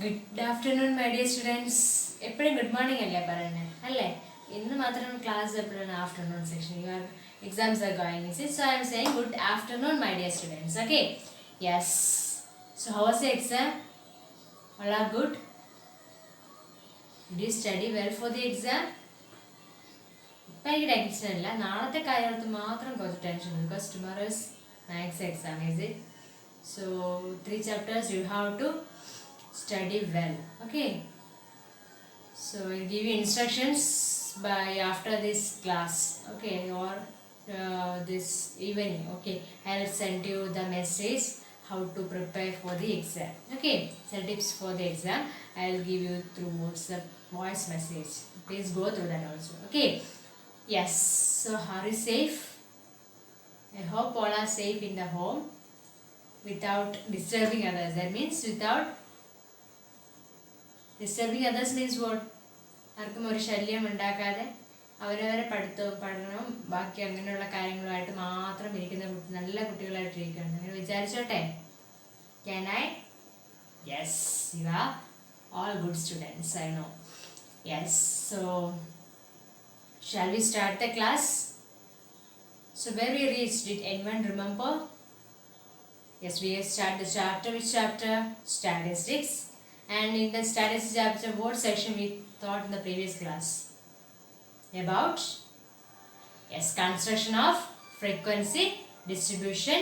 Good afternoon, my dear students. എപ്പോഴും good morning അല്ലേ പറയുന്നത് അല്ലേ? ഇന്ന് മാത്രം ക്ലാസ് എപ്പോഴാണ് afternoon section. Your exams are going is it. So I M saying good afternoon, my dear students. Okay, yes. So how was your exam? All are good? Did you study well for the exam? ഇപ്പം എനിക്ക് tension ഇല്ല, നാളത്തെ കാര്യങ്ങൾക്ക് മാത്രം കുറച്ച് tension ഉണ്ട്. Because tomorrow is maths exam, is it? So 3 chapters you have to study well. Okay, so I'll give you instructions by after this class, okay, or this evening. Okay, I'll send you the message how to prepare for the exam. Okay, some tips for the exam I'll give you through WhatsApp voice message. Please go through that also. Okay, yes. So are you safe? I hope all are safe in the home without disturbing others. That means without disturbing others means what? ആർക്കും ഒരു ശല്യം ഉണ്ടാക്കാതെ അവരവരെ പഠനവും ബാക്കി അങ്ങനെയുള്ള കാര്യങ്ങളുമായിട്ട് മാത്രം ഇരിക്കുന്ന നല്ല കുട്ടികളായിട്ടിരിക്കുകയാണ്. അങ്ങനെ വിചാരിച്ചോട്ടെ? Can I? Yes, you are all good students, I know. Yes, so shall we start the class? So where we reached, did anyone remember? Yes, we have started the chapter. Which chapter? Statistics. And in the statistics chapter, what section we taught in the previous class? About? Yes, construction of frequency distribution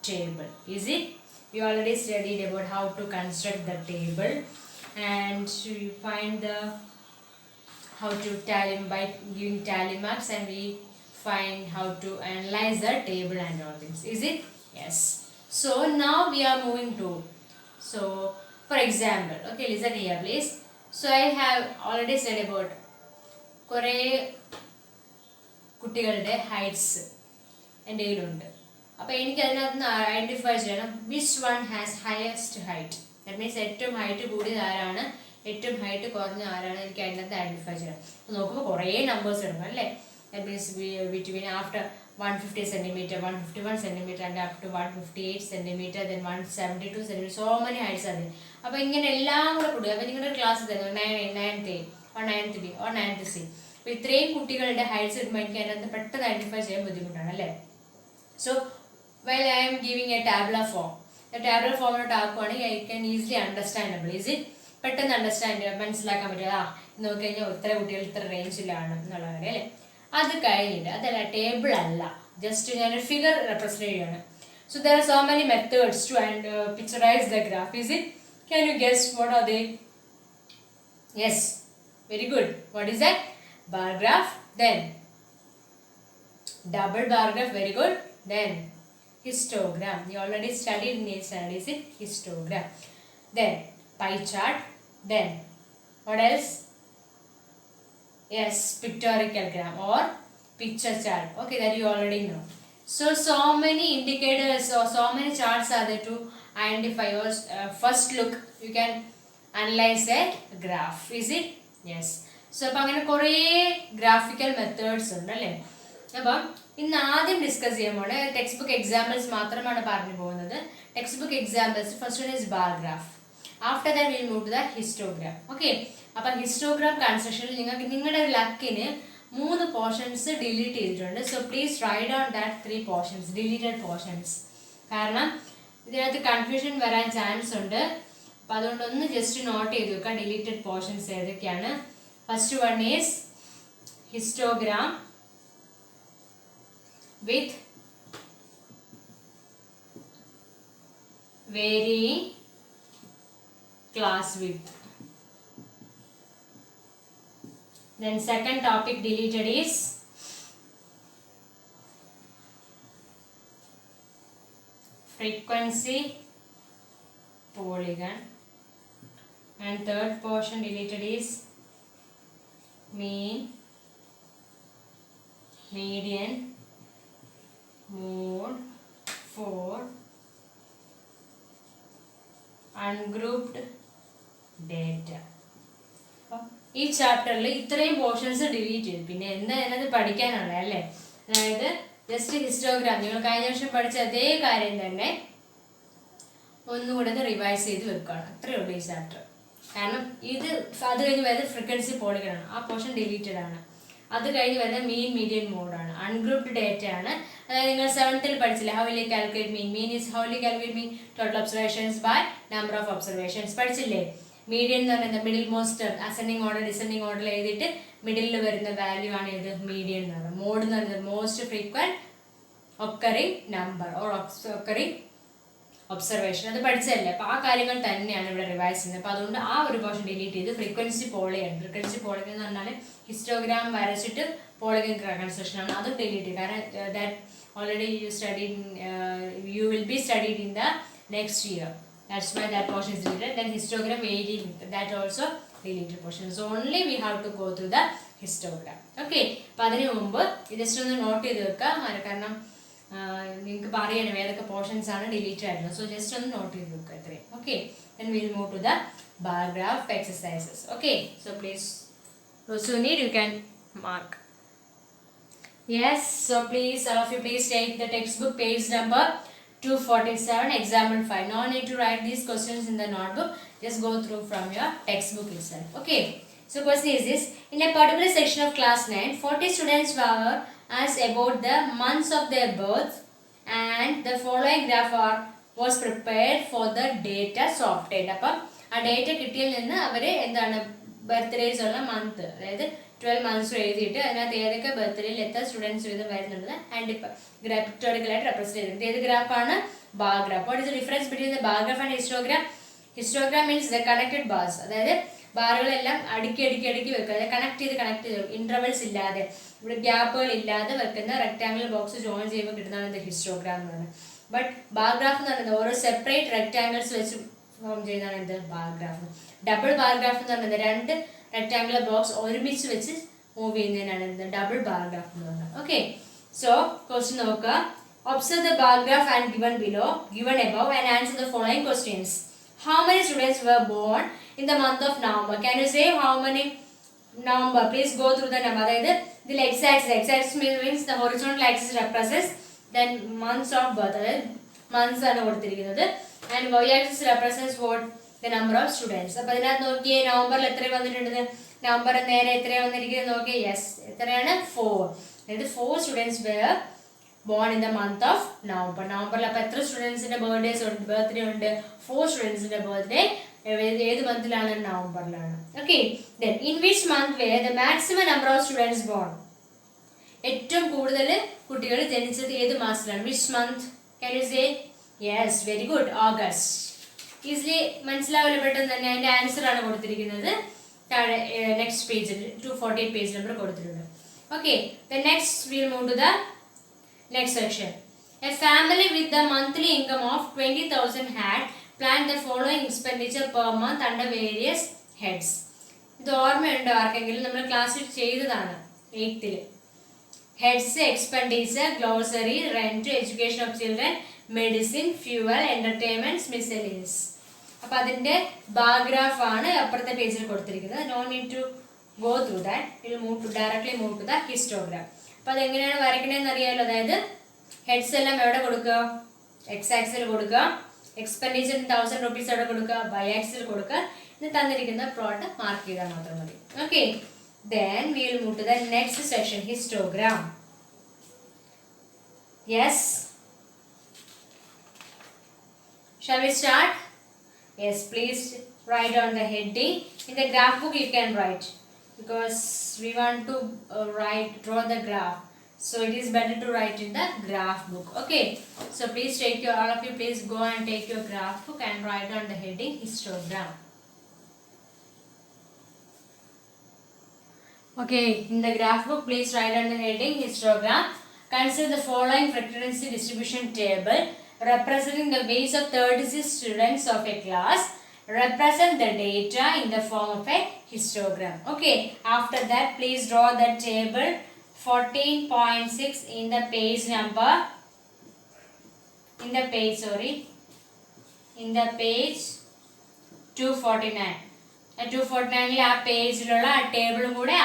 table. Is it? We already studied about how to construct the table, and you find the how to tally by giving tally marks, and we find how to analyze the table and all things. Is it? Yes. So now we are moving to, so for example, okay, listen here please. So I have already said about കുറേ കുട്ടികളുടെ heights എൻ്റെ കയ്യിലുണ്ട്. അപ്പോൾ എനിക്ക് അതിനകത്ത് നിന്ന് identify ചെയ്യണം which one has highest height. That means ഏറ്റവും ഹൈറ്റ് കൂടിയത് ആരാണ്, ഏറ്റവും ഹൈറ്റ് കുറഞ്ഞ ആരാണ്, എനിക്ക് അതിനകത്ത് ഐഡൻറ്റിഫൈ ചെയ്യണം. നോക്കുമ്പോൾ കുറേ നമ്പേഴ്സ് എടുക്കും അല്ലേ? That means between after 150 centimeter, 151 centimeter, and up to 158 centimeter, then 172 centimeter, so many heights are there. അപ്പോൾ ഇങ്ങനെ എല്ലാം കൂടെ കൊടുക്കുക. അപ്പോൾ നിങ്ങളുടെ ക്ലാസ് തരുന്നു 9th A or 9th B or 9th C. അപ്പോൾ ഇത്രയും കുട്ടികളുടെ ഹൈറ്റ്സ് ഇടുമ്പോൾ എനിക്ക് അതിനകത്ത് പെട്ടെന്ന് ഐഡൻറ്റിഫൈ ചെയ്യാൻ ബുദ്ധിമുട്ടാണ് അല്ലേ? So well I am giving a tabular form. Tabular ഫോമിലോട്ട് ആക്കുവാണെങ്കിൽ I can easily understandable. Is it? പെട്ടെന്ന് മനസ്സിലാക്കാൻ പറ്റുക. നോക്കി കഴിഞ്ഞാൽ ഇത്ര കുട്ടികൾ ഇത്ര റേഞ്ചിലാണ് എന്നുള്ള കാര്യം അല്ലേ? അത് കഴിഞ്ഞിട്ട് അതല്ല, ടേബിൾ അല്ല, ജസ്റ്റ് ഞാനൊരു ഫിഗർ റെപ്രസെന്റ് ചെയ്യാണ്. So there are so many methods to and picturise the graph. Is it? Can you guess what are they? Yes, very good. What is that? Bar graph, then double bar graph, very good. Then histogram. You already studied in this study. Is it? Histogram. Then pie chart. Then what else? Yes, pictorial gram or picture chart. Okay, that you already know. So many indicators or so many charts are there to identify your first look. You can analyze a graph. Is it? Yes. So അപ്പം അങ്ങനെ കുറേ graphical methods ഉണ്ട് അല്ലേ? അപ്പം ഇന്ന് ആദ്യം discuss ചെയ്യുമ്പോൾ text book examples മാത്രമാണ് പറഞ്ഞു പോകുന്നത്. Textbook examples first one is bar graph. After that will move to the histogram. Okay, അപ്പം ഹിസ്റ്റോഗ്രാം കൺസ്ട്രക്ഷനിൽ നിങ്ങൾക്ക് നിങ്ങളുടെ ലക്കിന് 3 പോർഷൻസ് ഡിലീറ്റ് ചെയ്തിട്ടുണ്ട്. So please write down that 3 portions, deleted portions. കാരണം ഇതിനകത്ത് കൺഫ്യൂഷൻ വരാൻ ചാൻസ് ഉണ്ട്. അപ്പം അതുകൊണ്ട് ഒന്ന് ജസ്റ്റ് നോട്ട് ചെയ്ത് വെക്കുക ഡിലീറ്റഡ് പോർഷൻസ് ഏതൊക്കെയാണ്. First one is histogram with varying class width. Then second topic deleted is frequency polygon, and third portion deleted is mean, median, mode, for ungrouped data. ഈ ചാപ്റ്ററിൽ ഇത്രയും പോർഷൻസ് ഡിലീറ്റ് ചെയ്തു. പിന്നെ എന്താ അതിനകത്ത് പഠിക്കാനുള്ളത് അല്ലേ? അതായത് ജസ്റ്റ് ഹിസ്റ്റോഗ്രാം നിങ്ങൾ കഴിഞ്ഞ വർഷം പഠിച്ച അതേ കാര്യം തന്നെ ഒന്നുകൂടെ റിവൈസ് ചെയ്ത് വെക്കുകയാണ്. അത്രയേ ഉള്ളൂ ഈ ചാപ്റ്റർ. കാരണം അത് കഴിഞ്ഞ് വരുന്നത് ഫ്രീക്വൻസി പോളിഗൺ ആണ്, ആ പോർഷൻ ഡിലീറ്റഡ് ആണ്. അത് കഴിഞ്ഞ് വരുന്നത് മീൻ മീഡിയൻ മോഡാണ്, അൺഗ്രൂപ്ഡ് ഡേറ്റ ആണ്. അതായത് നിങ്ങൾ 7th പഠിച്ചില്ല, how will you calculate mean. Mean is how will you calculate mean, total observations by number of observations പഠിച്ചില്ലേ. മീഡിയൻ എന്ന് പറയുന്നത് middle most ascending order descending order എഴുതിയിട്ട് മിഡിലിൽ വരുന്ന വാല്യൂ ആണ് ഇത് മീഡിയൻ എന്ന് പറയുന്നത്. മോഡ് എന്ന് പറയുന്നത് most frequent occurring number or occurring observation, അത് പഠിച്ചതല്ലേ. അപ്പോൾ ആ കാര്യങ്ങൾ തന്നെയാണ് ഇവിടെ റിവൈസ് ചെയ്യുന്നത്. അപ്പോൾ അതുകൊണ്ട് ആ ഒരു പോർഷൻ ഡിലീറ്റ് ചെയ്ത് ഫ്രീക്വൻസി പോളിയാണ്. ഫ്രീക്വൻസി പോളിഗൺ എന്ന് പറഞ്ഞാൽ ഹിസ്റ്റോഗ്രാം വരച്ചിട്ട് പോളിഗൺ കൺസ്ട്രക്ഷൻ ആണ്, അതും ഡിലീറ്റ് ചെയ്യും. കാരണം that already you will be studied in the next year. That's why that portion is deleted. Then histogram varied, that also deleted portion. So only we have to go through the histogram. Okay. അപ്പോൾ അതിന് മുമ്പ് just ഒന്ന് not ചെയ്ത് വെക്കുക, കാരണം നിങ്ങൾക്ക് പറയണം ഏതൊക്കെ പോർഷൻസ് ആണ് ഡിലീറ്റഡ് ആയിട്ടുള്ളത്. സോ ജസ്റ്റ് ഒന്ന് നോട്ട് ചെയ്ത് വെക്കുക അത്രയും. Okay. Then we will move to the bar graph exercises. Okay. So please, those who need, you can mark. Yes. So please, all of you, please take the textbook page number 247, example 5. No need to write these questions in the notebook. Just go through from your textbook itself. Okay. So question is this. In a particular section of class 9, 40 students were asked about the months of their birth, and the following graph was prepared for the data sorted. അപ്പം ആ data കിട്ടിയതിൽ നിന്ന് അവർ എന്താണ് birthdays ഉള്ള month, അതായത് 12 months എഴുതിയിട്ട് അതിനകത്ത് ഏതൊക്കെ ബർത്ത്ഡേയിൽ എത്ര സ്റ്റുഡൻസ് വീതം വരുന്നുണ്ട് ആൻഡ് ഗ്രാഫിക്കലായിട്ട് റെപ്രസെന്റ് ചെയ്തിട്ടുണ്ട്. ഏത് ഗ്രാഫാണ്? Bar graph. What is the difference between the bar graph and histogram? Histogram means the connected bars, അതായത് ബാറുകളെല്ലാം അടുക്കി വെക്കുക, അതായത് കണക്ട് ചെയ്ത് ഇന്റർവെൽസ് ഇല്ലാതെ, ഇവിടെ ഗ്യാപ്പുകൾ ഇല്ലാതെ വെക്കുന്ന റെക്ടാംഗിൾ ബോക്സ് ജോയിൻ ചെയ്യുമ്പോൾ കിട്ടുന്നതാണ് ഇത് ഹിസ്റ്റോഗ്രാം എന്ന് പറയുന്നത്. ബട്ട് ബാർ ഗ്രാഫ് എന്ന് പറയുന്നത് ഓരോ സെപ്പറേറ്റ് റെക്ടാംഗിൾസ് വെച്ച് ഫോം ചെയ്യുന്നതാണ് എന്ത് bar graph. Double bar graph എന്ന് പറയുന്നത് 2 റെക്ടാംഗുലർ ബോക്സ് ഒരുമിച്ച് വെച്ച് മൂവ് ചെയ്യുന്നതിനാണ് എന്ത് ഡബിൾ ബാർ ഗ്രാഫ് എന്ന് പറയുന്നത്. ഓക്കെ. സോ ക്വസ്റ്റ്യൻ നോക്കുക. Observe the bar graph and given above and answer the following questions. How many students were born in the month of November? Can you say how many November? Please go through the number. അതായത് ഇതിൽ x-axis means the horizontal axis represents then months of birth, അതായത് months ആണ് കൊടുത്തിരിക്കുന്നത്, and y-axis represents what? The number of students. അപ്പോൾ അതിനകത്ത് നോക്കിയേ നവംബറിൽ എത്ര വന്നിട്ടുണ്ട്? നവംബർ നേരെ എത്രയാണ് വന്നിരിക്കുന്നത് നോക്കിയേ. യെസ്, എത്രയാണ്? 4. അതായത് 4 students were born in the month of November. നവംബറിൽ അപ്പോൾ എത്ര സ്റ്റുഡൻസിന്റെ ബർത്ത്ഡേ ഉണ്ട്? 4 സ്റ്റുഡൻസിന്റെ ബർത്ത്ഡേ ഏത് മന്തിലാണ്? നവംബറിലാണ്. Okay. Then in which month were the maximum number of students born? ഏറ്റവും കൂടുതൽ കുട്ടികൾ ജനിച്ചത് ഏത് മാസത്തിലാണ്? Which month? Can you say? Yes, very good. August. Easily മനസ്സിലാവില്ല പെട്ടെന്ന് തന്നെ. അതിന്റെ ആൻസർ ആണ് കൊടുത്തിരിക്കുന്നത് താഴെ നെക്സ്റ്റ് പേജിൽ 248 പേജ് നമ്പർ കൊടുത്തിട്ടുണ്ട്. Okay. Then next will move to the next section. A family with the monthly income of 20,000 had plan the following expenditure per month under various heads. ഇത് ഓർമ്മയുണ്ടോ ആർക്കെങ്കിലും? നമ്മൾ ക്ലാസ്സിൽ ചെയ്തതാണ് 8th. Heads, expenditure, glossary, rent, education of children, medicine, fuel, entertainments, miscellaneous. അപ്പോൾ അതിന്റെ bar graph ആണ് അപ്പുറത്തെ പേജിൽ കൊടുത്തിരിക്കുന്നത്. No need to go through that. Will directly move to the histogram. അപ്പോൾ അതെങ്ങനെയാണ് വരയ്ക്കണമെന്ന് അറിയാമല്ലോ. അതായത് ഹെഡ്സ് എല്ലാം എവിടെ കൊടുക്കുക? എക്സ് ആക്സിൽ കൊടുക്കുക. എക്സ്പെൻഡിച്ചർ 1000 rupees എവിടെ കൊടുക്കുക? വൈ ആക്സിൽ കൊടുക്കുക. ഇത് തന്നിരിക്കുന്ന പ്ലോട്ട് മാർക്ക് ചെയ്താൽ മാത്രം മതി. Okay. Then we will move to the next section, histogram. Yes. Shall we start? Yes, please write on the heading. In the graph book you can write, because we want to draw the graph. So it is better to write in the graph book. Okay. So please all of you please go and take your graph book and write on the heading histogram. Okay, in the graph book, please write on the heading histogram. Consider the following frequency distribution table representing the weights of 36 students of a class. Represent the data in the form of a histogram. Okay, after that, please draw the table 14.6 in the page number. In the page 249. 249 ആ പേജിലുള്ള ആ ടേബിളും കൂടെ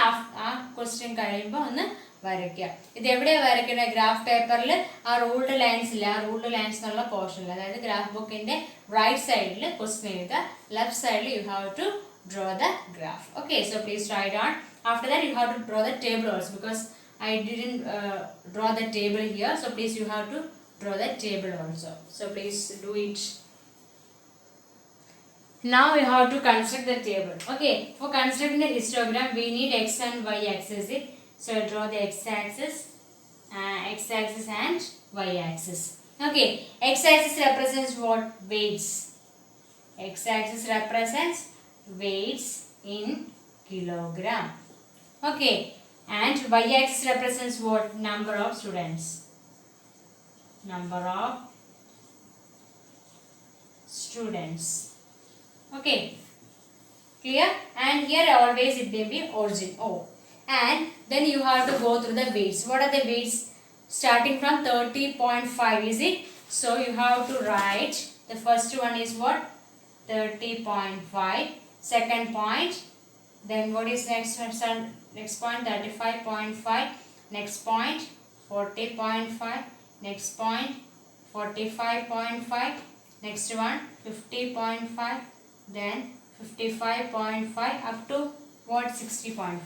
ആ question കഴിയുമ്പോൾ ഒന്ന് വരയ്ക്കുക. ഇത് എവിടെയാണ് വരയ്ക്കുന്നത്? ഗ്രാഫ് പേപ്പറിൽ ആ റൂൾഡ് ലൈൻസ് ഇല്ല, ആ റൂൾഡ് ലൈൻസ് എന്നുള്ള പോർഷനിൽ, അതായത് ഗ്രാഫ് ബുക്കിന്റെ റൈറ്റ് സൈഡിൽ ക്വസ്റ്റ്യൻ എഴുതുക, ലെഫ്റ്റ് സൈഡിൽ you have to draw the graph. Okay, so please write down. After that you have to draw the table also, because I didn't draw the table here, so please you have to draw the table also. So please do it. Now we have to construct the table. Okay, for constructing the histogram we need x and y axis. So I draw the x axis and y axis. Okay, x axis represents what? Weights. X axis represents weights in kilogram. Okay, and y axis represents what? Number of students. Number of students. Okay, clear? And here always it may be origin O. And then you have to go through the weights. What are the weights? Starting from 30.5, is it? So you have to write, the first one is what? 30.5. Second point, then what is next one? Next point 35.5. Next point 40.5. Next point 45.5. Next one 50.5. Then 55.5 up to what? 60.5.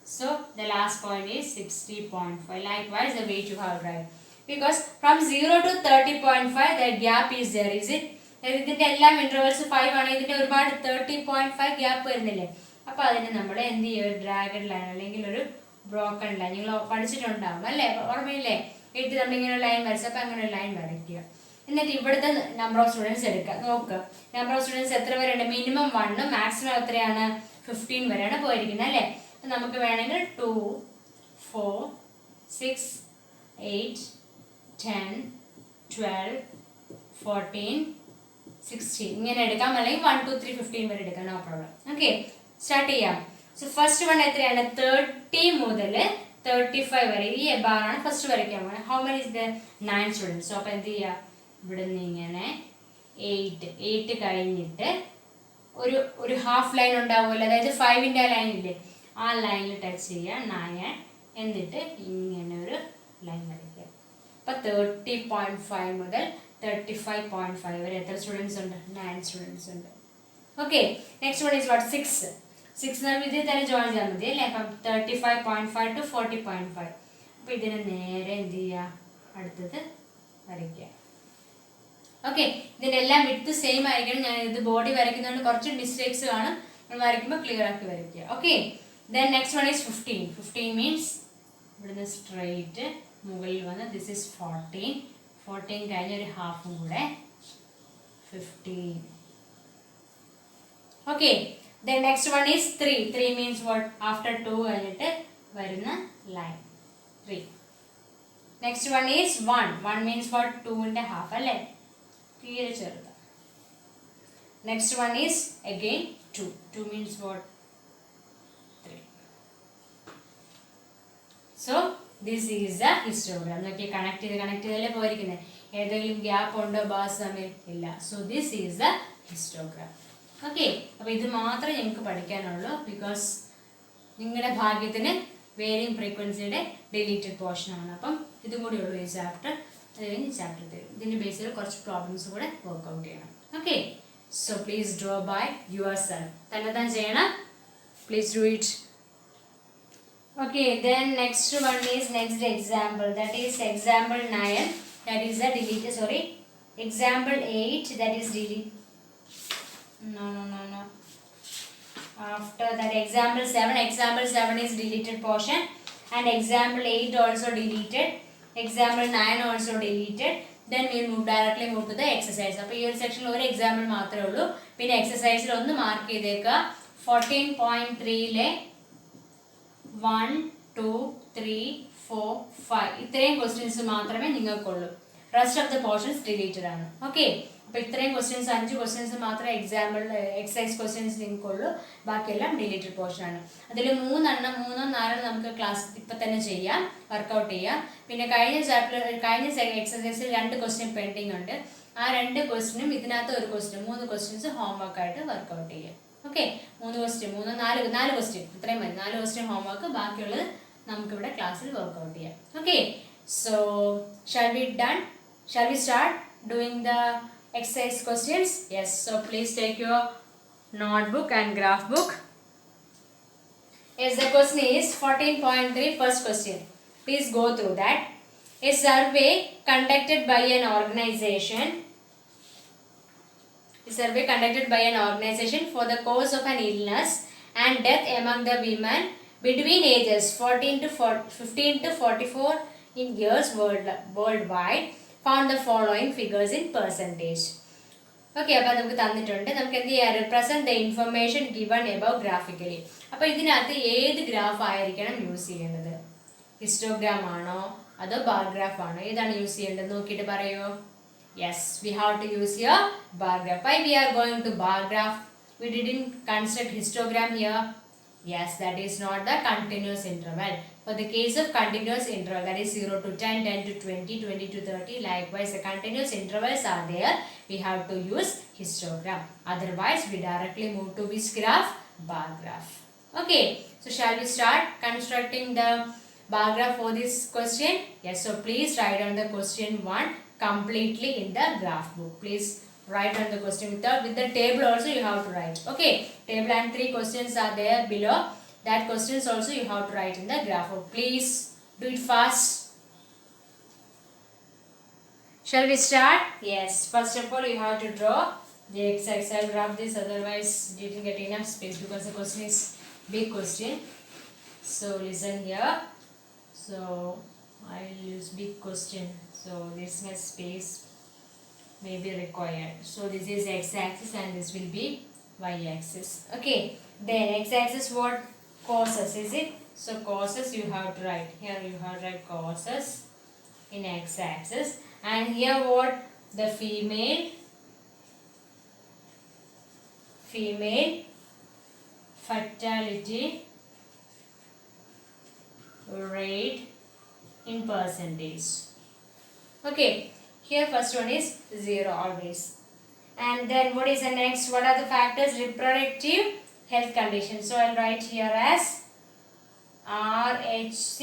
So the last point is 60.5. Likewise the weight you have to write, because from 0 to 30.5 the gap is there, is it? ഇതിൻ്റെ എല്ലാം intervals 5 ആണ്. ഇതിൻ്റെ ഒരുപാട് 30.5 gap വരുന്നില്ലേ? അപ്പോൾ അതിന് നമ്മൾ എന്ത് ചെയ്യുക? ഒരു ഡ്രാഗൺ ലൈൻ അല്ലെങ്കിൽ ഒരു ബ്രോക്കൺ ലൈൻ നിങ്ങൾ പഠിച്ചിട്ടുണ്ടാവും അല്ലേ? ഓർമ്മയില്ലേ? എഴുതി നമ്മളിങ്ങനെ ഒരു ലൈൻ വരച്ചു. അപ്പോൾ അങ്ങനെ ഒരു ലൈൻ വരയ്ക്കുക. എന്നിട്ട് ഇവിടുത്തെ നമ്പർ ഓഫ് സ്റ്റുഡൻസ് എടുക്കുക. നോക്കുക, നമ്പർ ഓഫ് സ്റ്റുഡൻസ് എത്ര വരെ ഉണ്ട്? മിനിമം 1, മാക്സിമം എത്രയാണ്? 15 വരെയാണ് പോയിരിക്കുന്നത് അല്ലേ? നമുക്ക് വേണമെങ്കിൽ 2, 4, 6, 8, 10, 12, 14, 16 ഇങ്ങനെ എടുക്കാം, അല്ലെങ്കിൽ 1, 2, 3, 15 വരെ എടുക്കാം. No problem. ഓക്കെ, സ്റ്റാർട്ട് ചെയ്യാം. സോ ഫസ്റ്റ് വൺ എത്രയാണ്? 30 മുതൽ 35 വരെ. ഈ ബാറാണ് ഫസ്റ്റ് വരയ്ക്കാൻ പോകുന്നത്. How many is the 9 students. So അപ്പോൾ എന്ത് ചെയ്യുക? ഇവിടെ നിന്ന് ഇങ്ങനെ 8 കഴിഞ്ഞിട്ട് ഒരു ഹാഫ് ലൈൻ ഉണ്ടാവുമല്ലോ, അതായത് 5ൻ്റെ ലൈൻ ഇല്ലേ, ആ ലൈനിൽ ടച്ച് ചെയ്യുക 9, എന്നിട്ട് ഇങ്ങനെ ഒരു ലൈൻ വരയ്ക്കുക. അപ്പോൾ 30.5 മുതൽ 35.5 വരെ എത്ര സ്റ്റുഡൻസ് ഉണ്ട്? 9 സ്റ്റുഡൻസ് ഉണ്ട്. Okay, next one is what? 6 ഇതിൽ തന്നെ ജോയിൻ ചെയ്യാൻ മതി അല്ലേ? അപ്പം 35.5 to 40.5. അപ്പോൾ ഇതിനെ നേരെ എന്ത് ചെയ്യുക? അടുത്തത് വരയ്ക്കുക. ഓക്കെ, ഇതിൻ്റെ എല്ലാം വിഡ്ത്ത് സെയിം ആയിരിക്കണം. ഞാൻ ഇത് ബോഡി വരയ്ക്കുന്നതുകൊണ്ട് കുറച്ച് മിസ്റ്റേക്സ് കാണും. നമ്മൾ വരയ്ക്കുമ്പോൾ ക്ലിയർ ആക്കി വരയ്ക്കുക. Okay, then next one is 15. 15 means ഇവിടുന്ന് സ്ട്രെയിറ്റ് മുകളിൽ വന്ന് ദിസ് ഈസ് 14 കഴിഞ്ഞ ഒരു ഹാഫും കൂടെ 15. Okay, then next one is 3 means what? After 2 കഴിഞ്ഞിട്ട് വരുന്ന line 3. Next one is 1 means what? 2ൻ്റെ ഹാഫ് അല്ലേ? തീരെ ചെറുത്. Next one is again 2 means what? 3. So this is the histogram. നോക്കി, കണക്ട് ചെയ്തല്ലേ പോയിരിക്കുന്നത്. ഏതെങ്കിലും ഗ്യാപ്പ് ഉണ്ടോ ബാസ് തമ്മിൽ? ഇല്ല. So this is the histogram. Okay, അപ്പോൾ ഇത് മാത്രമേ ഞങ്ങൾക്ക് പഠിക്കാനുള്ളൂ. ബിക്കോസ് നിങ്ങളുടെ ഭാഗ്യത്തിന് വേരിയിങ് ഫ്രീക്വൻസിയുടെ ഡിലീറ്റഡ് പോർഷനാണ്. അപ്പം ഇതും കൂടി ഉള്ളൂ ഈ ചാപ്റ്റർ. അത് കഴിഞ്ഞ് ചാപ്റ്റർ തരും. ഇതിൻ്റെ ബേസിൽ കുറച്ച് പ്രോബ്ലംസ് കൂടെ വർക്ക്ഔട്ട് ചെയ്യണം. Okay, so please draw by yourself. തന്നെ ചെയ്യണം. Please do it. Okay, then next one is next example, that is example 9, that is the deleted, sorry, example 8, that is delete, no, after that example 7 is deleted portion, and example 8 also deleted, example 9 also deleted. Then we will directly move to the exercise. അപ്പോൾ ഈ ഒരു സെക്ഷനിൽ ഒരു example മാത്രമേ ഉള്ളൂ. പിന്നെ എക്സസൈസിൽ ഒന്ന് mark ചെയ്തേക്കുക. 14.3-ലെ 1, 2, 3, 4, 5 ഇത്രയും ക്വസ്റ്റ്യൻസ് മാത്രമേ നിങ്ങൾക്കുള്ളൂ. Rest of the portions deleted ആണ്. ഓക്കെ, അപ്പോൾ ഇത്രയും ക്വസ്റ്റ്യൻസ് 5 ക്വസ്റ്റ്യൻസ് മാത്രമേ എക്സസൈസ് ക്വസ്റ്റ്യൻസ് നിങ്ങൾക്കുള്ളൂ. ബാക്കിയെല്ലാം ഡിലീറ്റഡ് പോർഷൻ ആണ്. അതിൽ 3 4 നമുക്ക് ക്ലാസ് ഇപ്പം തന്നെ ചെയ്യാം, വർക്കൗട്ട് ചെയ്യാം. പിന്നെ കഴിഞ്ഞ എക്സസൈസിൽ 2 ക്വസ്റ്റ്യൻ പെൻഡിങ് ഉണ്ട്. ആ 2 ക്വസ്റ്റ്യനും ഇതിനകത്ത് ഒരു ക്വസ്റ്റ്യൻ, 3 ക്വസ്റ്റ്യൻസ് ഹോംവർക്കായിട്ട് വർക്കൗട്ട് ചെയ്യാം. ഓക്കെ, 4 ക്വസ്റ്റ്യൻ ഇത്രയും മതി. 4 ക്വസ്റ്റ്യൻ ഹോംവർക്ക്, ബാക്കിയുള്ളത് നമുക്കിവിടെ ക്ലാസ്സിൽ വർക്കൗട്ട് ചെയ്യാം. Okay, so shall we start doing the exercise questions? Yes, so please take your notebook and graph book. Yes, the question is 14.3, first question. Please go through that. A survey conducted by an organization for the cause of an illness and death among the women between ages 15 to 44 in years worldwide found the following figures in percentage. Okay, അപ്പോൾ നമുക്ക് തന്നിട്ടുണ്ട്. നമുക്ക് എന്ത് ചെയ്യാം? Represent the information given above graphically. അപ്പോൾ ഇതിനകത്ത് ഏത് graph ആയിരിക്കണം യൂസ് ചെയ്യേണ്ടത്? ഹിസ്റ്റോഗ്രാം ആണോ അതോ ബാർ ഗ്രാഫ് ആണോ? ഏതാണ് യൂസ് ചെയ്യേണ്ടത് നോക്കിയിട്ട് പറയോ. Yes, we have to use here bar graph. Why we are going to bar graph? We didn't construct histogram here. Yes, that is not the continuous interval. For the case of continuous interval, that is 0 to 10, 10 to 20, 20 to 30, likewise the continuous intervals are there, we have to use histogram. Otherwise, we directly move to which graph? Bar graph. Okay, so shall we start constructing the bar graph for this question? Yes, so please write down the question 1 completely in the graph book. Please write down the question with the table also you have to write. Okay, table and 3 questions are there below. That questions also you have to write in the graph. Please do it fast. Shall we start? Yes, first of all you have to draw the x-axis. I will grab this, otherwise you didn't get enough space because the question is big question. So listen here. So I will use big question, so this much space may be required. So this is x-axis and this will be y-axis. Okay, then x-axis what? Causes, is it? So causes you have to write here. You have to write causes in x-axis, and here what? The female fatality rate in percentage. Okay, here first one is 0 always. And then what is the next? What are the factors? Reproductive health conditions. So I'll write here as RHC.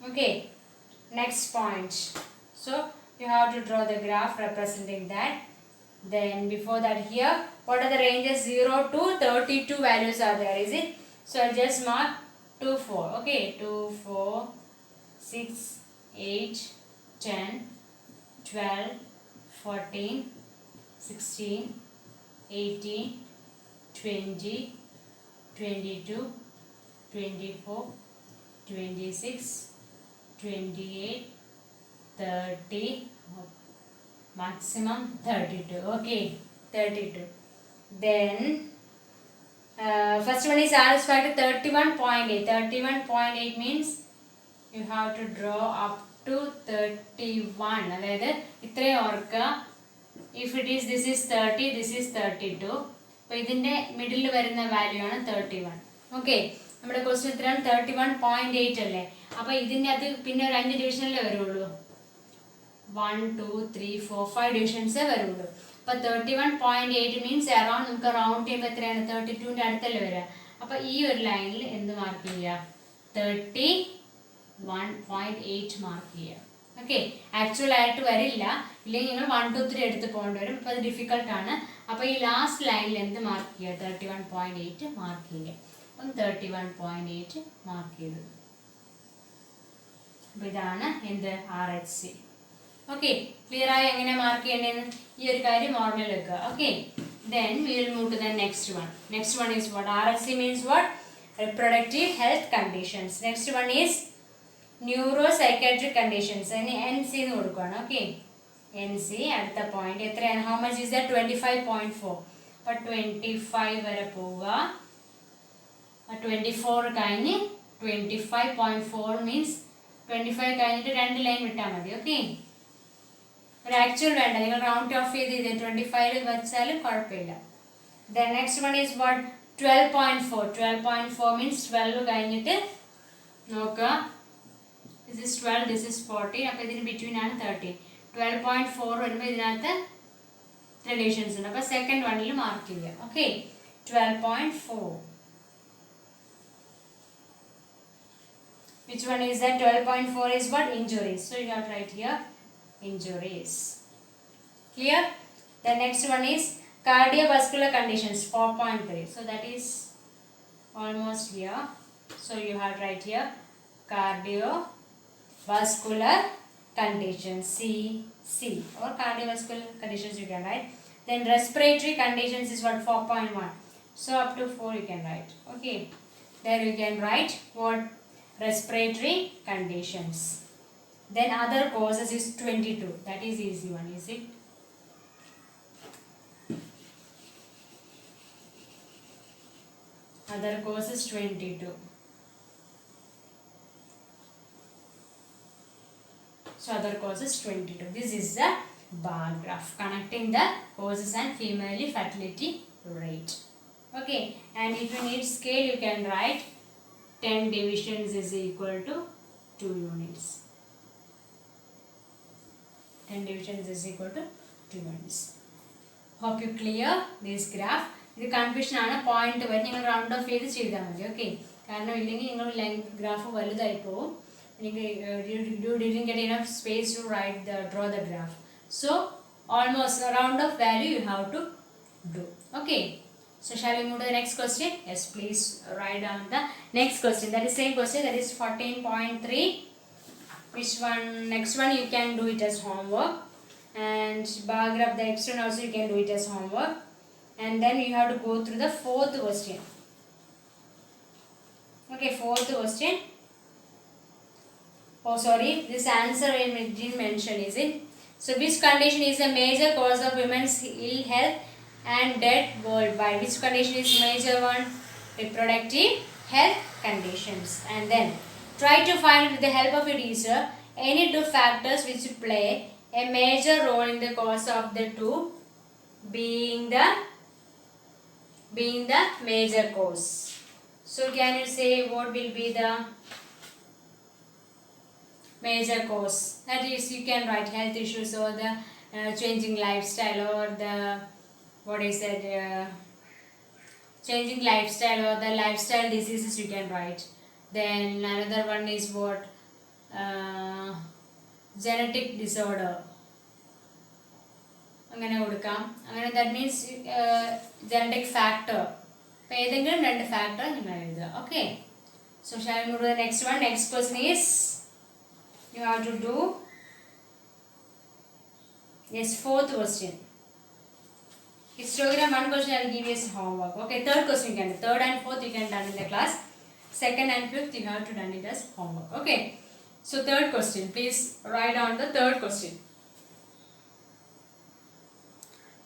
Okay, next point. So you have to draw the graph representing that. Then before that here, what are the ranges? 0 to 32 values are there, is it? So I'll just mark 2, 4. Okay, 2, 4, 6, 8, 10, 12, 14, 16, 18, 20, 22, 24, 26, 28, 30, maximum 32. Okay, 32. Then first one is RS factor 31.8. 31.8 means you have to draw up to 31. അതായത് ഇത്രയും ഓർക്കുക. If it is, this is 30, this is 32. അപ്പോൾ ഇതിൻ്റെ middle വരുന്ന value ആണ് 31. Okay, നമ്മുടെ question ഇത്രയാണ് 31.8 അല്ലേ. അപ്പോൾ ഇതിൻ്റെ അത് പിന്നെ ഒരു 5 ഡിവിഷനിലേ വരുള്ളൂ. 1, 2, 3, 4, 5 ഡിവിഷൻസേ വരുള്ളൂ. അപ്പോൾ 31.8 മീൻസ് അറൗണ്ട് നമുക്ക് റൗണ്ട് ചെയ്യുമ്പോൾ എത്രയാണ്? 32ൻ്റെ അടുത്തല്ലേ വരിക. അപ്പോൾ ഈ ഒരു ലൈനിൽ എന്ത് മാർക്ക് ചെയ്യുക? 31.8 മാർക്ക് ചെയ്യുക. ഓക്കെ, ആക്ച്വൽ ആയിട്ട് വരില്ല, ഇല്ലെങ്കിൽ നിങ്ങൾ 1, 2, 3 എടുത്ത് പോകേണ്ടി വരും. അപ്പോൾ അത് ഡിഫിക്കൽട്ടാണ്. അപ്പോൾ ഈ ലാസ്റ്റ് ലൈനിൽ എന്ത് മാർക്ക് ചെയ്യുക? 31.8 മാർക്ക് ചെയ്യുക. അപ്പം 31.8 മാർക്ക് ചെയ്തു. അപ്പോൾ ഇതാണ് എന്ത്? RHC. ഓക്കെ, ക്ലിയർ ആയി എങ്ങനെ മാർക്ക് ചെയ്യേണ്ടതെന്ന് ഈ ഒരു കാര്യം ഓർമ്മയിൽ വെക്കുക. Okay, then we will move to the next one. Next one is what? RHC means what? Reproductive health conditions. Next one is neuropsychiatric conditions. അതിന് NC എന്ന് കൊടുക്കുകയാണ്. ഓക്കെ, NC അടുത്ത പോയിന്റ് എത്രയാണ്? How much is that? 25.4. അപ്പോൾ 25 വരെ പോവുക. 24 കഴിഞ്ഞ് 25.4 means 25 കഴിഞ്ഞിട്ട് 2 ലൈൻ വിട്ടാൽ മതി. ഓക്കെ, ഒരു ആക്ച്വൽ വേണ്ട, നിങ്ങൾ റൗണ്ട് ഓഫ് ചെയ്ത് 25 വെച്ചാലും കുഴപ്പമില്ല. Then next one is what? 12.4. 12.4 means 12 കഴിഞ്ഞിട്ട് നോക്കുക. This is 12, this is 14. അപ്പോൾ ഇതിന് ബിറ്റ്വീൻ ആണ് 30. 12.4 വരുമ്പോൾ ഇതിനകത്ത് 3 ഡിവിഷൻസ് ഉണ്ട്. അപ്പോൾ സെക്കൻഡ് വണ്ണിൽ മാർക്ക് ചെയ്യുക. Okay, 12.4. Which one is that? 12.4 is what? Injuries. So you have to write here injuries. Clear? The next one is Cardiovascular conditions 4.3. So that is almost here. So you have right here cardiovascular conditions, C or cardiovascular conditions you can write. Then respiratory conditions is what, 4.1. So up to 4 you can write. Okay, there you can write what, respiratory conditions. Then other causes is 22. That is easy one, is it? Other causes 22. So other causes 22. This is the bar graph connecting the causes and female fertility rate. Okay, and if you need scale you can write 10 divisions is equal to 2 units. 10 divisions is equal to 2 units. Hope you clear this graph. The confusion ആണ് point വരെ നിങ്ങൾ round of ചെയ്ത് ചെയ്താൽ മതി. Okay, കാരണം ഇല്ലെങ്കിൽ നിങ്ങൾ graph വലുതായി പോകും. You didn't get enough space to draw the graph. So almost a round of value you have to do. Okay, so shall we move to the next question? Yes, please write down the next question. That is same question, that is 14.3. Which one? Next one you can do it as homework, and bar graph the next one also you can do it as homework, and then you have to go through the fourth question. Okay, fourth question. Oh sorry, this answer I didn't mention, is it? So which condition is a major cause of women's ill health and death worldwide? Which condition is major one? Reproductive health conditions. And then try to find with the help of your teacher any two factors which play a major role in the cause of the two being the major cause. So can you say what will be the major cause? That is, you can write health issues or the changing lifestyle, or the changing lifestyle or the lifestyle diseases you can write. Then another one is what, genetic disorder. അങ്ങനെ കൊടുക്കാം. അങ്ങനെ that means genetic factor. അപ്പോൾ ഏതെങ്കിലും രണ്ട് factor നിങ്ങൾ എഴുതുക. Okay, so shall we move to the next one? Next question is, you have to do, yes, fourth question. Histogram one question I will give you as homework. Okay, third question you can do. Third and fourth you can done in the class. Second and fifth you have to done it as homework. Okay, so third question, please write down the third question.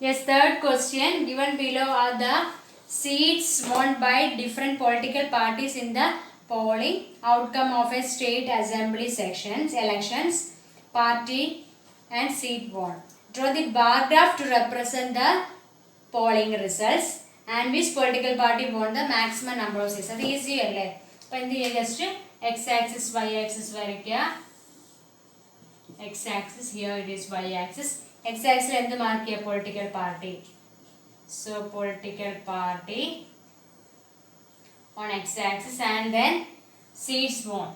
Yes, third question given below are the seats won by different political parties in the polling outcome of a state assembly elections, party and seat won. Draw the bar graph to represent the polling results and which political party won the maximum number of seats. That is easy alle. Appo endu just x axis y axis varikka. X axis, here it is y axis. X axis endu mark cheya, political party. So political party on x axis, and then seats won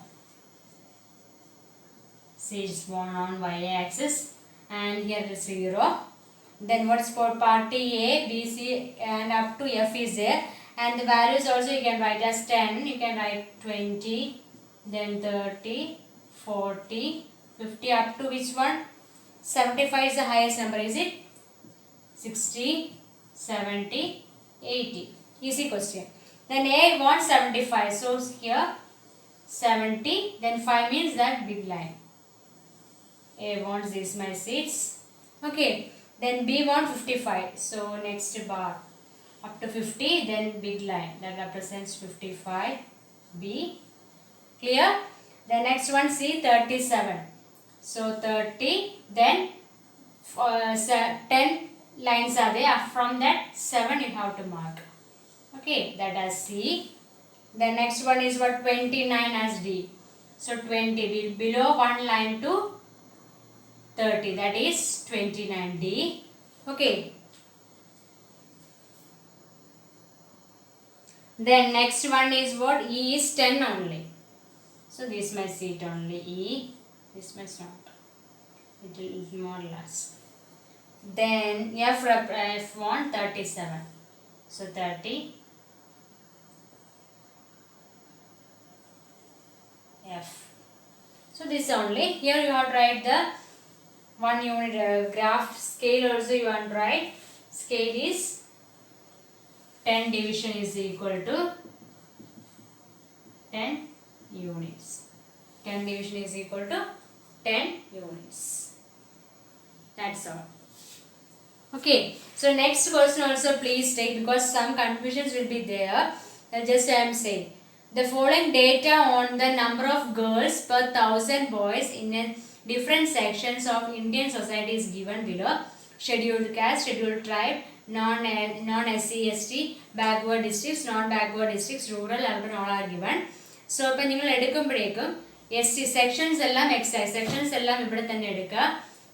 on y axis, and here is 0. Then what is for party A, B, C and up to F is there, and the values also you can write as 10, you can write 20, then 30, 40, 50 up to which one? 75 is the highest number, is it? 60, 70, 80. Easy question. Then A wants 75, so here 70, then 5 means that big line. A wants these my seats. Okay, then B wants 55, so next bar up to 50, then big line that represents 55, B. Clear? The next one C, 37, so 30, then 10 lines are there, from that 7 you have to mark. Okay, that as C. The next one is what, 29 as D, so 20 will below one line to 30, that is 29D. Okay, then next one is what, E is 10 only, so this my seat only E, this much not, it will more or less. Then F1 37. So 30 F. So this only. Here you have to write the 1 unit graph scale also you want to write. Scale is 10 division is equal to 10 units. 10 division is equal to 10 units. That's all. Okay. So next question also please take, because some confusions will be there. Just I am saying. The following data on the number of girls per 1000 boys in a different sections of Indian society is given below. Scheduled caste, scheduled tribe, non-SC, ST, backward districts, non-backward districts, rural, urban, all are given. So, ഇപ്പോൾ നിങ്ങൾ എടുക്കുമ്പോഴേക്കും SC sections എല്ലാം sections എല്ലാം ഇവിടെ തന്നെ എടുക്കുക.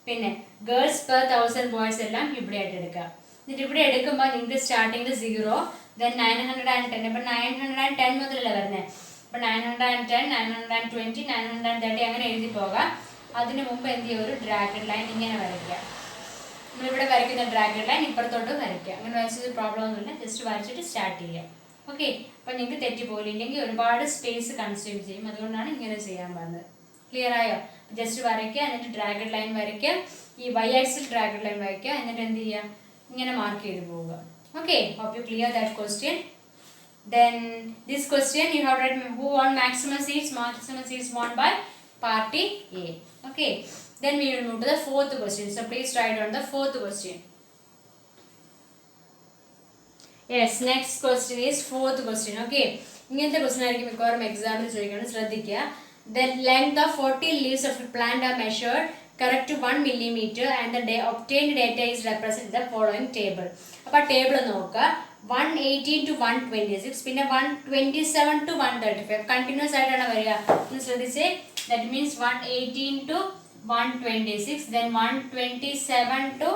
പിന്നെ girls per 1000 boys എല്ലാം ഇവിടെ ആയിട്ട് എടുക്കുക. എന്നിട്ട് ഇവിടെ എടുക്കുമ്പോൾ നിങ്ങൾക്ക് സ്റ്റാർട്ടിങ്ങിൽ 0, then 910. അപ്പോൾ 910 മുതലല്ലേ വരുന്നത്. അപ്പോൾ 910, 920, 930 അങ്ങനെ എഴുതി പോകാം. അതിന് മുമ്പ് എന്ത് ചെയ്യുക, ഒരു ഡ്രാഗൺ ലൈൻ ഇങ്ങനെ വരയ്ക്കുക. നമ്മളിവിടെ വരയ്ക്കുന്ന ഡ്രാഗൺ ലൈൻ ഇപ്പുറത്തോട്ട് വരയ്ക്കുക. അങ്ങനെ വരച്ചത് പ്രോബ്ലം ഒന്നുമില്ല, ജസ്റ്റ് വരച്ചിട്ട് സ്റ്റാർട്ട് ചെയ്യുക. ഓക്കെ. അപ്പം നിങ്ങൾക്ക് തെറ്റിപ്പോയില്ല, ഇല്ലെങ്കിൽ ഒരുപാട് സ്പേസ് കൺസ്യൂം ചെയ്യും. അതുകൊണ്ടാണ് ഇങ്ങനെ ചെയ്യാൻ പറഞ്ഞത്. ക്ലിയർ ആയോ? ജസ്റ്റ് വരയ്ക്കുക, എന്നിട്ട് ഡ്രാഗൺ ലൈൻ വരയ്ക്കുക, ഈ വൈ ആക്സിൽ ഡ്രാഗൺ ലൈൻ വരയ്ക്കുക, എന്നിട്ട് എന്ത് ചെയ്യുക, ഇങ്ങനെ മാർക്ക് ചെയ്ത് പോവുക. Okay. Hope you clear that question. Then this question you have read, who won maximum seats? Maximum seats won by party A. Okay. Then we will move to the fourth question. So please write on the fourth question. Yes, next question is fourth question. Okay. ഇങ്ങനത്തെ question ആയിരിക്കും മിക്കവാറും എക്സാമിന് ചോദിക്കണം, ശ്രദ്ധിക്കുക. The length of 40 leaves of a plant are measured correct to 1 millimeter and the obtained data is represented in the following table. അപ്പോൾ table നോക്കുക. 118 to 126, പിന്നെ 127 to 135 continuous ആയിട്ടാണ് വരിക. ഒന്ന് ശ്രദ്ധിച്ചേ. That means 118 to 126, then 127 to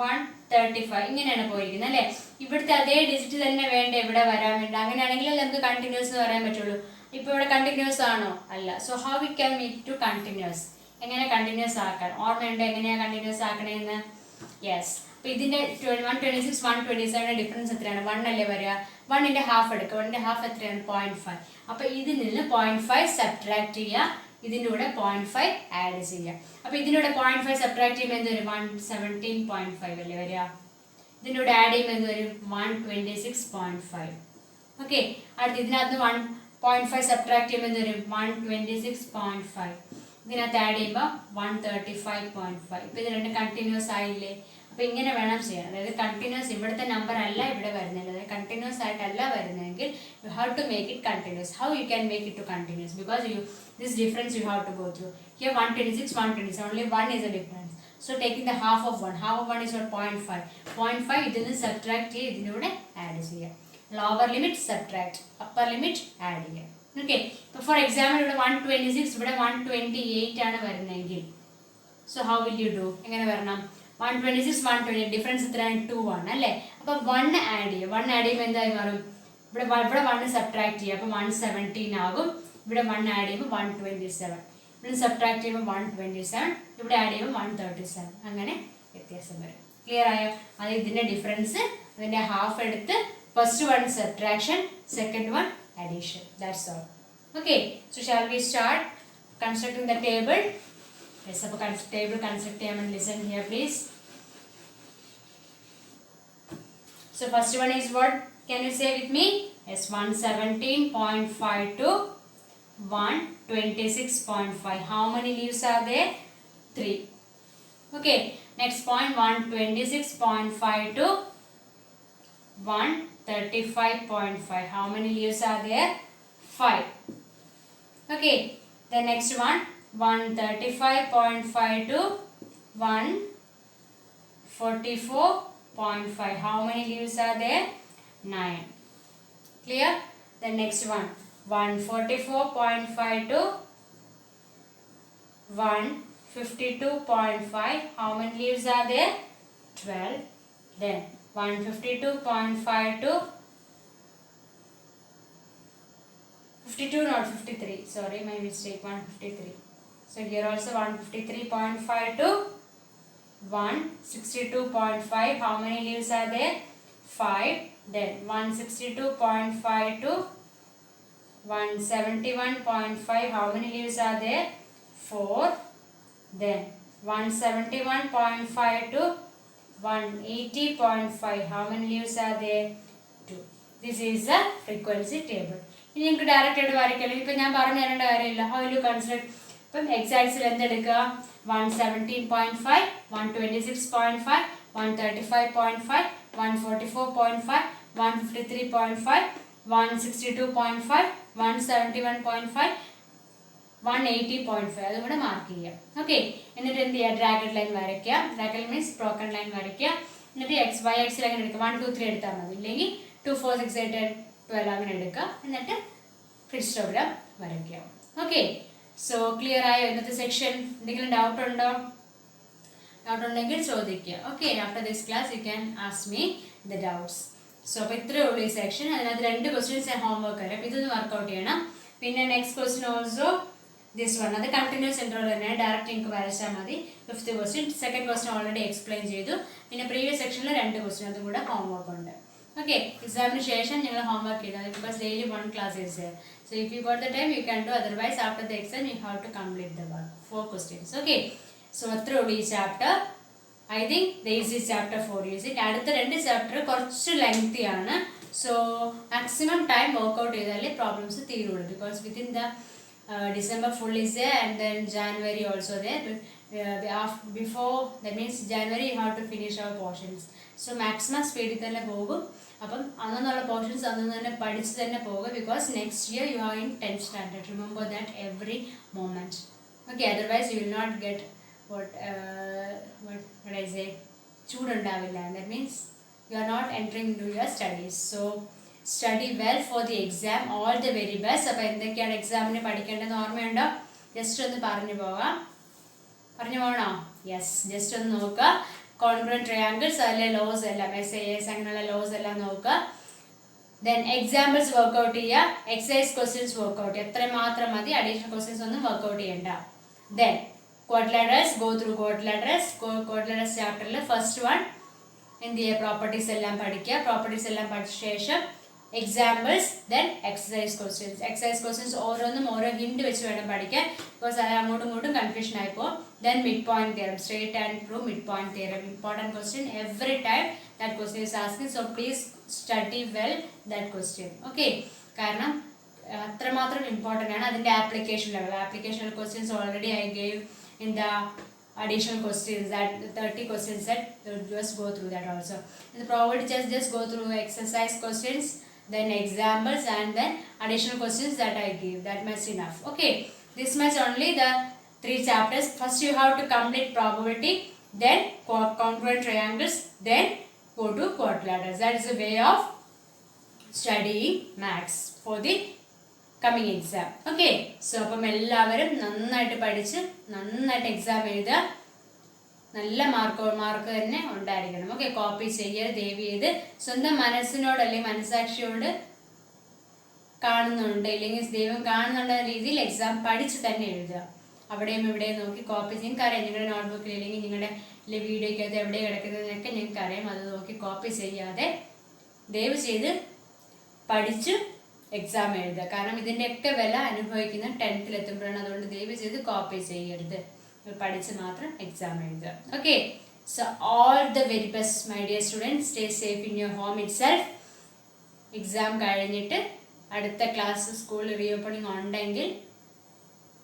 135 ഇങ്ങനെയാണ് പോയിരിക്കുന്നത് അല്ലേ. ഇവിടുത്തെ അതേ ഡിജിറ്റ് തന്നെ വേണ്ട ഇവിടെ വരാൻ വേണ്ടി. അങ്ങനെയാണെങ്കിൽ നമുക്ക് കണ്ടിന്യൂസ് എന്ന് പറയാൻ പറ്റുള്ളൂ. ഇപ്പോൾ ഇവിടെ കണ്ടിന്യൂസ് ആണോ? അല്ല. So how we can make to continuous? എങ്ങനെ കണ്ടിന്യൂസ് ആക്കാൻ? ഓർമ്മയുണ്ടോ എങ്ങനെയാണ് കണ്ടിന്യൂസ് ആക്കണേന്ന്? യെസ്. അപ്പോൾ ഇതിൻ്റെ 126 127 ഡിഫറൻസ് എത്രയാണ്? 1 അല്ലേ വരിക. 1ന്റെ ഹാഫ് എടുക്കുക. 1ന്റെ ഹാഫ് എത്രയാണ്? 0.5. അപ്പോൾ ഇതിൽ നിന്ന് 0.5 സബ്ട്രാക്ട് ചെയ്യുക, ഇതിൻ്റെ കൂടെ 0.5 ആഡ് ചെയ്യുക. അപ്പോൾ ഇതിൻ്റെ കൂടെ 0.5 സബ്ട്രാക്ട് ചെയ്യുമ്പോൾ എന്ത് വരും? 117.5 അല്ലേ വരിക. ഇതിൻ്റെ കൂടെ ആഡ് ചെയ്യുമ്പോൾ എന്ത് വരും? 126.5. ഓക്കെ. അടുത്ത് ഇതിനകത്ത് 1.5 സബ്ട്രാക്ട് ചെയ്യുമ്പോൾ എന്ത് വരും? 126.5. ഇതിനകത്ത് ആഡ് ചെയ്യുമ്പോൾ 135.5. ഇപ്പോൾ ഇത് രണ്ട് കണ്ടിന്യൂസ് ആയില്ലേ. അപ്പോൾ ഇങ്ങനെ വേണം ചെയ്യാൻ. അതായത് കണ്ടിന്യൂസ് ഇവിടുത്തെ നമ്പർ അല്ല ഇവിടെ വരുന്നത്, അതായത് കണ്ടിന്യൂസ് ആയിട്ടല്ല വരുന്നതെങ്കിൽ you have to make it continuous. How you can make it to continuous? Because this difference you have to go through. Here 126, 127, only 1 is a difference. So taking the half of 1. Half of 1 is what? 0.5. 0.5 ഇതിൽ നിന്ന് subtract ചെയ്യുക, ഇതിലൂടെ add ചെയ്യുക. Lower limit subtract, upper limit add ചെയ്യുക. Okay. ഇപ്പോൾ for example ഇവിടെ 126, ഇവിടെ 128 ആണ് വരുന്നതെങ്കിൽ so how will you do? എങ്ങനെ വരണം? 126 128 ഡിഫറൻസ് എത്രയാണ്? 2 ആണ് അല്ലേ. അപ്പോൾ 1 ആഡ് ചെയ്യുക. 1 ആഡ് ചെയ്യുമ്പോൾ എന്തായി മാറും? ഇവിടെ 1 സബ്ട്രാക്ട് ചെയ്യുക, അപ്പോൾ 117 ആകും. ഇവിടെ 1 ആഡ് ചെയ്യുമ്പോൾ 127, ഇവിടെ സബ്ട്രാക്ട് ചെയ്യുമ്പോൾ 127, ഇവിടെ ആഡ് ചെയ്യുമ്പോൾ 137. അങ്ങനെ വ്യത്യാസം വരും. ക്ലിയർ ആയോ? അത് ഇതിൻ്റെ ഡിഫറൻസ്, അതിൻ്റെ ഹാഫ് എടുത്ത് first one subtraction, second one addition. That's all. Okay. So shall we start constructing the table? Yes. അപ്പോൾ ടേബിൾ കൺസ്ട്രക്ട് ചെയ്യാൻ വേണ്ടി listen here please. So first one is what? Can you say with me? Yes, 117.5 to 126.5. How many leaves are there? 3. Okay. Next point, 126.5 to 135.5. How many leaves are there? 5. Okay. The next one, 135.5 to 144.5. How many leaves are there? 9. Clear? The next one, 144.5 to 152.5. How many leaves are there? 12. Then 152.5 to 52, not 53. Sorry, my mistake. 153. So here also 153.5 to 162.5. How many leaves are there? 5. Then 162.5 to 171.5. How many leaves are there? 4. Then 171.5 to 180.5. How many leaves are there? 2. This is the frequency table. ഇനി നിങ്ങൾക്ക് direct ആയിട്ട് വരയ്ക്കാം. ഇപ്പം ഞാൻ പറഞ്ഞു തരേണ്ട കാര്യമില്ല. How you consider. ഇപ്പം എക്സാക്ട്സിൽ എന്തെടുക്കുക? 117.5, 126.5, 135.5, 144.5, 153.5, 162.5, 171.5, 180.5. അതുകൂടെ മാർക്ക് ചെയ്യാം. ഓക്കെ. എന്നിട്ട് എന്ത് ചെയ്യുക? ഡ്രാഗഡ് ലൈൻ വരയ്ക്കുക. ഡ്രാഗഡ് മീൻസ് ബ്രോക്കൺ ലൈൻ വരയ്ക്കുക. എന്നിട്ട് എക്സ് വൈ എക്സിൽ അങ്ങനെ എടുക്കുക. 1 2 3 എടുത്താൽ മതി. ഇല്ലെങ്കിൽ 2 4 6 8 10 12 അങ്ങനെ എടുക്കുക. എന്നിട്ട് ഹിസ്റ്റോഗ്രാം വരയ്ക്കുക. ഓക്കെ. സോ ക്ലിയർ ആയോ ഇന്നത്തെ സെക്ഷൻ? എന്തെങ്കിലും ഡൗട്ട് ഉണ്ടോ? ഡൗട്ട് ഉണ്ടെങ്കിൽ ചോദിക്കുക. Okay. After this class you can ask me the doubts. So അപ്പോൾ ഇത്രയേ ഉള്ളൂ ഈ സെക്ഷൻ. അതിനകത്ത് 2 ക്വസ്റ്റ്യൻസ് ഞാൻ ഹോംവർക്ക് തരാം. ഇതൊന്ന് വർക്കൗട്ട് ചെയ്യണം. പിന്നെ next question also this one. അത് കണ്ടിന്യൂസ് ഇൻട്രോൾ തന്നെ, ഡയറക്റ്റ് നിങ്ങൾക്ക് വരച്ചാൽ മതി. 5th question. Second question already explain ചെയ്തു. പിന്നെ പ്രീവിയസ് സെക്ഷനിൽ 2 ക്വസ്റ്റ്യൻ അതും കൂടെ ഹോംവർക്ക് ഉണ്ട്. Okay, examine session നിങ്ങൾ homework ചെയ്താൽ because daily 1 class is there. So if you got the time you can do, otherwise after the exam you have to complete the work. 4 questions. Okay. So അത്രേ ഉള്ളൂ ഈ chapter. I think this is chapter 4 is it. അടുത്ത 2 chapter കുറച്ച് lengthy ആണ്. So maximum time workout ചെയ്താലേ problems തീരുള്ളൂ because within the December full is there and then January also there. Before that means January you have to finish our portions. So maximum speed തന്നെ പോകും. അപ്പം അന്നുള്ള portions അന്ന് തന്നെ പഠിച്ച് തന്നെ പോകുക because next year you are in 10th standard. Remember that every moment. Okay, otherwise you will not get what I say, ചൂടുണ്ടാവില്ല. That means you are not entering into your studies. So study well for the exam. All the very best. അപ്പോൾ എന്തൊക്കെയാണ് എക്സാമിന് പഠിക്കേണ്ടതെന്ന് ഓർമ്മയുണ്ടോ? Just ഒന്ന് പറഞ്ഞു പോകാം. പറഞ്ഞു പോകണോ? Yes, just ഒന്ന് നോക്കുക. കോൺഗ്രുവന്റ് ട്രയാങ്കിൾസ്, അതിലെ ലോസ് എല്ലാം, SAS അങ്ങനെയുള്ള ലോസ് എല്ലാം നോക്കുക. ദെൻ എക്സാമ്പിൾസ് വർക്ക്ഔട്ട് ചെയ്യുക. എക്സസൈസ് ക്വസ്റ്റ്യൻസ് വർക്ക്ഔട്ട് ചെയ്യുക. എത്ര മാത്രം മതി, അഡീഷണൽ ക്വസ്റ്റ്യൻസ് ഒന്നും വർക്ക്ഔട്ട് ചെയ്യണ്ട. Then quadrilaterals, go through quadrilaterals. Quadrilaterals ചാപ്റ്ററിൽ ഫസ്റ്റ് വൺ എന്ത് ചെയ്യുക? പ്രോപ്പർട്ടീസ് എല്ലാം പഠിക്കുക. പ്രോപ്പർട്ടീസ് എല്ലാം പഠിച്ച ശേഷം examples, then exercise questions. Exercise questions ഓരോന്നും ഓരോ ഹിൻഡ് വെച്ച് വേണം പഠിക്കാൻ ബിക്കോസ് അത് അങ്ങോട്ടും ഇങ്ങോട്ടും കൺഫ്യൂഷൻ ആയിപ്പോൾ. Then mid point theorem, straight and prove mid point theorem. Important question every time that question is asking. So please study well that question. Okay, കാരണം അത്രമാത്രം ഇമ്പോർട്ടൻ്റ് ആണ്. അതിൻ്റെ application level, application questions already I gave in the additional questions, that 30 questions that just go through that also. In the probability just go through exercise questions, then examples and then additional questions that I give. That much enough. Okay, this much only the 3 chapters. First you have to complete probability, then congruent triangles, then go to quadrilaterals. That is a way of studying maths for the coming exam. Okay, so അപ്പം എല്ലാവരും നന്നായിട്ട് പഠിച്ച് നന്നായിട്ട് exam എഴുതുക. നല്ല mark തന്നെ ഉണ്ടായിരിക്കണം. Okay, copy ചെയ്യുക, ദയവ് ചെയ്ത് സ്വന്തം മനസ്സിനോട് അല്ലെങ്കിൽ മനസ്സാക്ഷിയോട് കാണുന്നുണ്ട് ഇല്ലെങ്കിൽ ദൈവം കാണുന്നുള്ള രീതിയിൽ എക്സാം പഠിച്ച് തന്നെ എഴുതുക. അവിടെയും ഇവിടെയും നോക്കി കോപ്പി ചെയ്യും. അറിയാം നിങ്ങളുടെ നോട്ട്ബുക്കിൽ അല്ലെങ്കിൽ നിങ്ങളുടെ വീഡിയോയ്ക്കകത്ത് എവിടെ കിടക്കുന്നതിനൊക്കെ നിങ്ങൾക്ക് അറിയാം. അത് നോക്കി കോപ്പി ചെയ്യാതെ ദയവ് ചെയ്ത് പഠിച്ച് എക്സാം എഴുതുക. കാരണം ഇതിൻ്റെയൊക്കെ വില അനുഭവിക്കുന്ന 10th എത്തുമ്പോഴാണ്. അതുകൊണ്ട് ദയവ് ചെയ്ത് കോപ്പി ചെയ്യരുത്, പഠിച്ച് മാത്രം എക്സാം എഴുതുക. Okay, so all the very best my dear students. Stay safe in your home it self. Exam കഴിഞ്ഞിട്ട് അടുത്ത ക്ലാസ് സ്കൂളിൽ റീഓപ്പണിംഗ് ഉണ്ടെങ്കിൽ,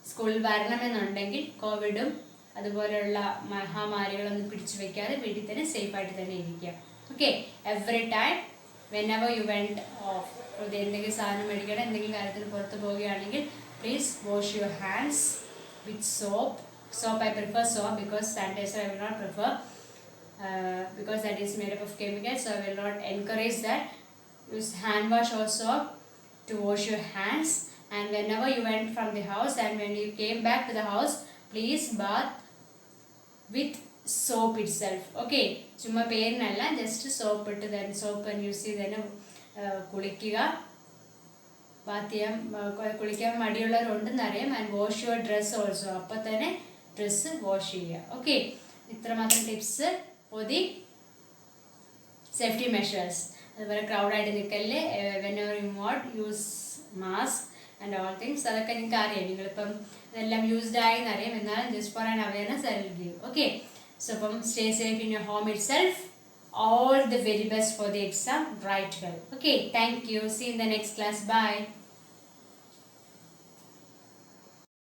സ്കൂളിൽ വരണമെന്നുണ്ടെങ്കിൽ കോവിഡും അതുപോലെയുള്ള മഹാമാരികളൊന്നും പിടിച്ചു വയ്ക്കാതെ വീട്ടിൽ തന്നെ സേഫായിട്ട് തന്നെ ഇരിക്കുക. Okay, every time whenever you went off, എന്തെങ്കിലും സാധനം മേടിക്കണം, എന്തെങ്കിലും കാര്യത്തിന് പുറത്ത് പോവുകയാണെങ്കിൽ please wash your hands with soap. I prefer soap because sanitizer I will not prefer because that is made up of chemicals, so I will not encourage that. Use hand wash or soap to wash your hands, and whenever you went from the house and when you came back to the house, please bath with soap itself. Okay, ചുമ്മാ പേരിനല്ല, just soap ഇട്ട് then soap use ചെയ്ത് തന്നെ കുളിക്കുക. Bath ചെയ്യാൻ കുളിക്കാൻ മടിയുള്ളവരുണ്ടെന്ന് അറിയാം. And wash your dress also. അപ്പം തന്നെ ഡ്രസ്സ് വാഷ് ചെയ്യുക. ഓക്കെ, ഇത്രമാത്രം tips for the safety measures. അതുപോലെ ക്രൗഡായിട്ട് നിൽക്കല്, whenever you want use mask and all things. അതൊക്കെ നിങ്ങൾക്ക് അറിയാം, നിങ്ങളിപ്പം ഇതെല്ലാം യൂസ്ഡ് ആയെന്ന് അറിയാം. എന്നാലും just for an awareness I will give. Okay, so അപ്പം stay safe in your home it self. All the very best for the exam. Write well. Okay, thank you. See you in the next class. Bye.